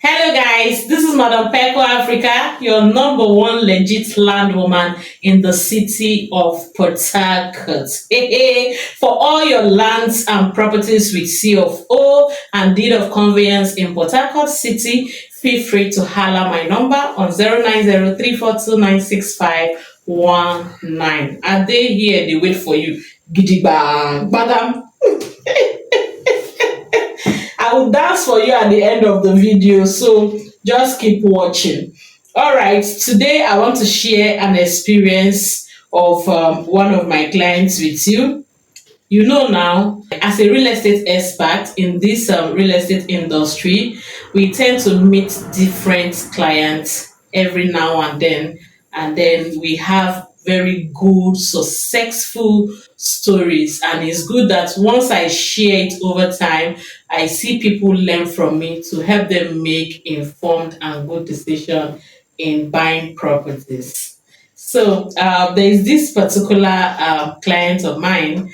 Hello guys, this is Madam Pekle Africa, your number one legit landwoman in the city of Port Harcourt. For all your lands and properties with C of O and deed of conveyance in Port Harcourt City, feel free to holler my number on 09034296519. Are they here? They wait for you. Gidigba, Madam. I will dance for you at the end of the video, so just keep watching. All right, today I want to share an experience of one of my clients with you. You know now, as a real estate expert in this real estate industry, we tend to meet different clients every now and then we have very good, successful stories. And it's good that once I share it over time, I see people learn from me to help them make informed and good decisions in buying properties. So there is this particular client of mine.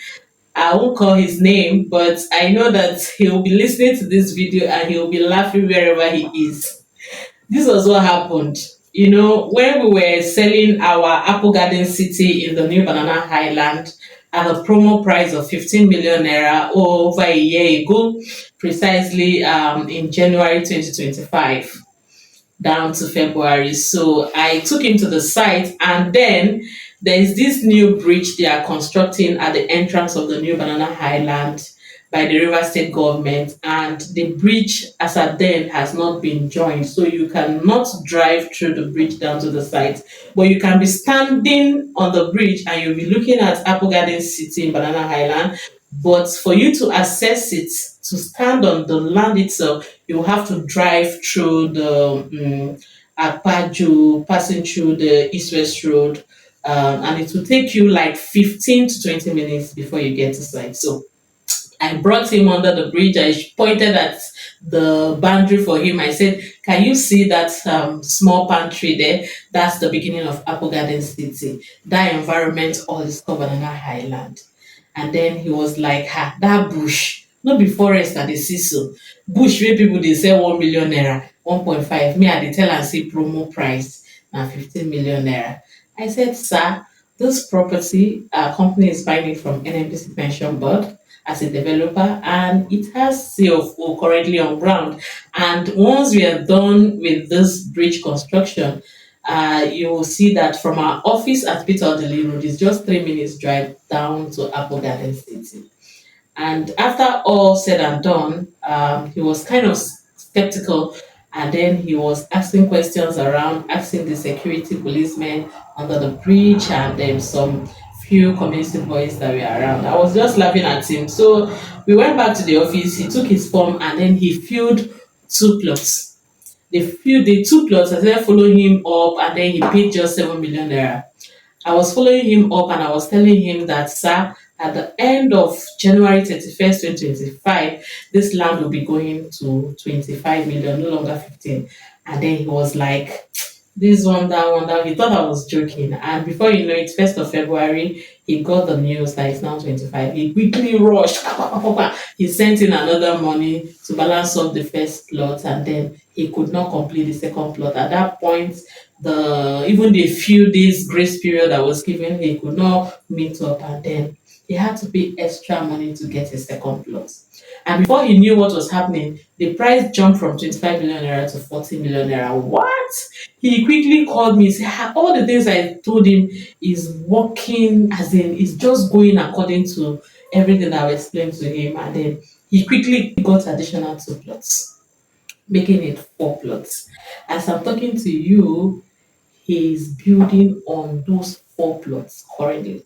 I won't call his name, but I know that he'll be listening to this video and he'll be laughing wherever he is. This was what happened. You know, when we were selling our Apple Garden City in the new Banana Highland at a promo price of 15 million naira over a year ago, precisely in January 2025 down to February. So I took him to the site, and then there is this new bridge they are constructing at the entrance of the new Banana Highland by the River State government, and the bridge as at then has not been joined, so you cannot drive through the bridge down to the site, but you can be standing on the bridge and you'll be looking at Apple Garden City in Banana Highland. But for you to access it, to stand on the land itself, you have to drive through the Akpaju, passing through the East West Road, and it will take you like 15 to 20 minutes before you get to site. So I brought him under the bridge. I pointed at the boundary for him. I said, "Can you see that small pantry there? That's the beginning of Apple Garden City. That environment all is called Banana Highland." And then he was like, "Ha, that bush, not be forest at the see so. Bush where people they sell 1 million naira, 1.5. Me, I dey tell and see promo price now 15 million naira." I said, "Sir, this property, our company is buying it from NNPC Pension Board as a developer, and it has CFO currently on ground. And once we are done with this bridge construction, you will see that from our office at Peter Odili Road is just 3 minutes drive down to Apple Garden City." And after all said and done, he was kind of skeptical, and then he was asking questions around, asking the security policemen under the bridge and then some few community boys that were around. I was just laughing at him. So we went back to the office, he took his form and then he filled two plots. The two plots, I started following him up and then he paid just 7 million naira. I was following him up and I was telling him that, "Sir, at the end of January 31st, 2025, this land will be going to 25 million, no longer 15. And then he was like, "This one, that one, that." He thought I was joking. And before you know it, 1st of February, he got the news that it's now 25. He quickly rushed. He sent in another money to balance off the first plot, and then he could not complete the second plot. At that point, the even the few days grace period I was given, he could not meet up, and then he had to pay extra money to get his second plot. And before he knew what was happening, the price jumped from 25 million naira to 40 million naira. What? He quickly called me, said, "Ah, all the things I told him is working, as in, it's just going according to everything I explained to him." And then he quickly got additional two plots, making it four plots. As I'm talking to you, he is building on those four plots currently.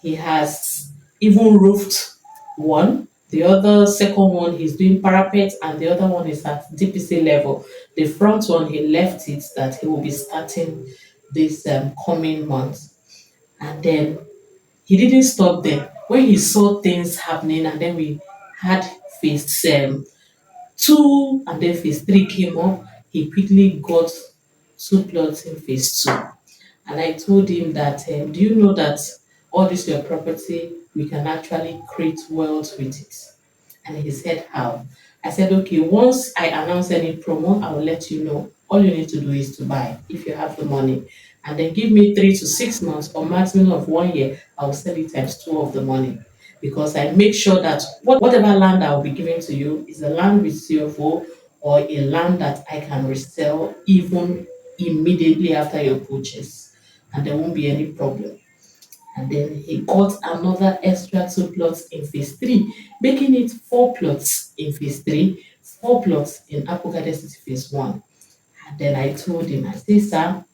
He has even roofed one. The other second one he's doing parapet, and the other one is at DPC level. The front one he left it that he will be starting this coming month. And then he didn't stop there. When he saw things happening, and then we had phase two, and then phase three came up, he quickly got two plots in phase two. And I told him that, "Do you know that all this your property, we can actually create wealth with it?" And he said, "How?" I said, okay, once I announce any promo, I will let you know. All you need to do is to buy if you have the money. And then give me 3 to 6 months or maximum of 1 year, I will sell it times two of the money. Because I make sure that whatever land I will be giving to you is a land with CFO or a land that I can resell even immediately after your purchase. And there won't be any problem. And then he got another extra 2 plots in phase three, making it 4 plots in phase three, 4 plots in Apple Garden City phase one. And then I told him, I said, sir,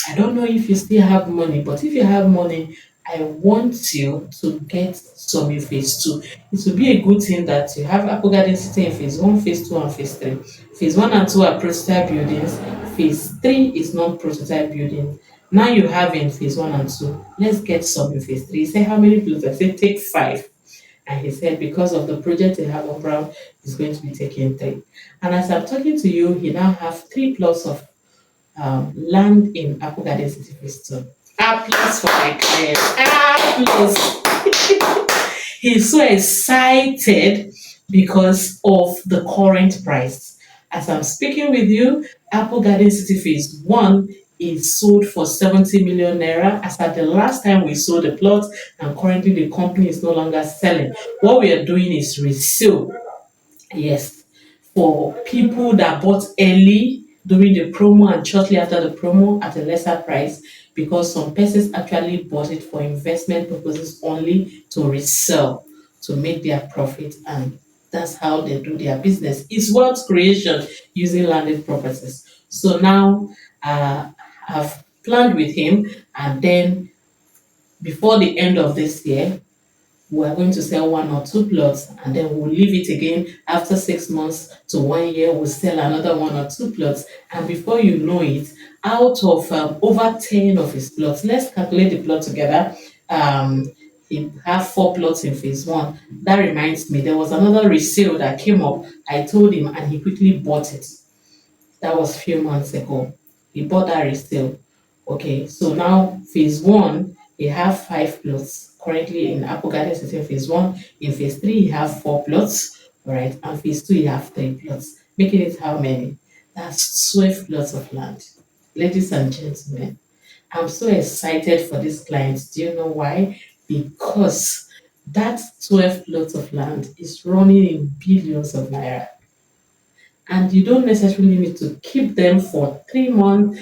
I don't know if you still have money, but if you have money, I want you to get some in phase two. It will be a good thing that you have Apple Garden City in phase one, phase two, and phase three. Phase one and two are prototype buildings. Phase three is not prototype building. Now you have in phase one and two. Let's get some in phase three. He said, how many plots? I said, take 5. And he said, because of the project they have on ground, he's going to be taking 3. And as I'm talking to you, he now have 3 plots of land in Apple Garden City phase 2. A plus for my client. A plus. He's so excited because of the current price. As I'm speaking with you, Apple Garden City phase 1 is sold for 70 million naira as at the last time we sold the plot, and currently the company is no longer selling. What we are doing is resale. Yes, for people that bought early during the promo and shortly after the promo at a lesser price, because some persons actually bought it for investment purposes only to resell to make their profit, and that's how they do their business. It's wealth creation using landed properties. So now I've planned with him, and then before the end of this year, we are going to sell 1 or 2 plots, and then we'll leave it again after 6 months to 1 year. We'll sell another 1 or 2 plots, and before you know it, out of over 10 of his plots, let's calculate the plot together. He have 4 plots in phase one. That reminds me, there was another resale that came up. I told him, and he quickly bought it. That was few months ago. He bought that resale. Okay, so now phase one, he have 5 plots currently in Apple Garden City phase one. In phase three, he have 4 plots, all right, and phase two, he have 3 plots, making it how many? That's 12 plots of land. Ladies and gentlemen, I'm so excited for this client. Do you know why? Because that 12 plots of land is running in billions of naira, and you don't necessarily need to keep them for 3 months.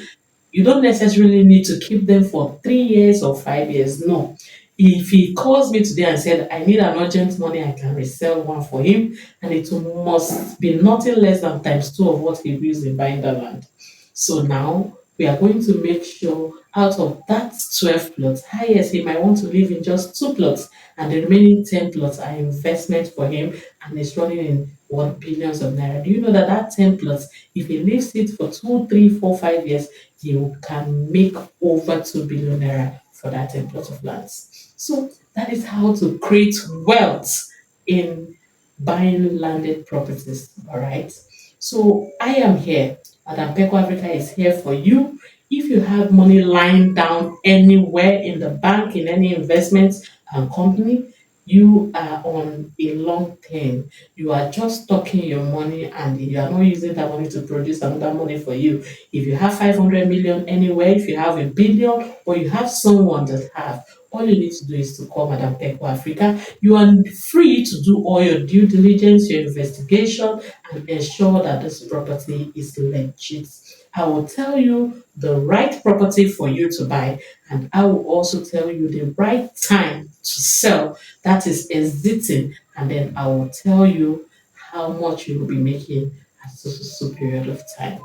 You don't necessarily need to keep them for 3 years or 5 years. No. If he calls me today and said, I need an urgent money, I can resell one for him, and it must be nothing less than times two of what he used in buying the land. So now we are going to make sure out of that 12 plots, yes, he might want to live in just 2 plots, and the remaining 10 plots are investment for him, and it's running in what billions of naira. Do you know that that 10 plots, if he leaves it for 2, 3, 4, 5 years, you can make over 2 billion naira for that 10 plots of lands. So that is how to create wealth in buying landed properties. All right. So I am here. Madam Pekle Africa is here for you. If you have money lying down anywhere in the bank, in any investment company, you are on a long term. You are just stocking your money, and you are not using that money to produce another money for you. If you have 500 million anywhere, if you have a billion, or you have someone that have, all you need to do is to call Madam Pekle Africa. You are free to do all your due diligence, your investigation, and ensure that this property is legit. I will tell you the right property for you to buy, and I will also tell you the right time to sell, that is exiting, and then I will tell you how much you will be making at so period of time.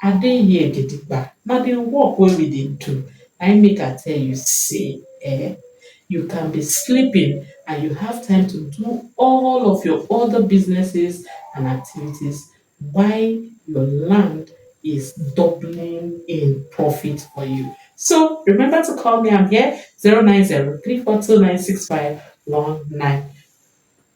I dey here gidigba. Na the work wey we dey do, na im make I tell you say you can be sleeping and you have time to do all of your other businesses and activities while your land is doubling in profit for you. So remember to call me. I'm here 090 342 96519.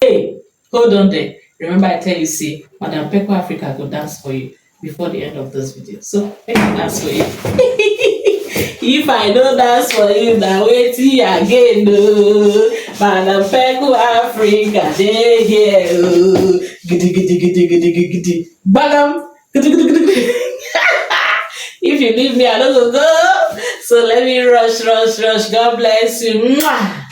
Hey, hold on there. Remember I tell you, see, Madam Pekle Africa go dance for you before the end of this video. So make me dance for you. If I don't dance for you, now waiting again. Oh, Madam Pekle Africa, they here. Oh. Giddy, giddy, giddy, giddy, giddy, giddy. Bagam. Giddy, giddy, giddy, giddy. If you leave me, I don't go. So let me rush. God bless you. Mwah.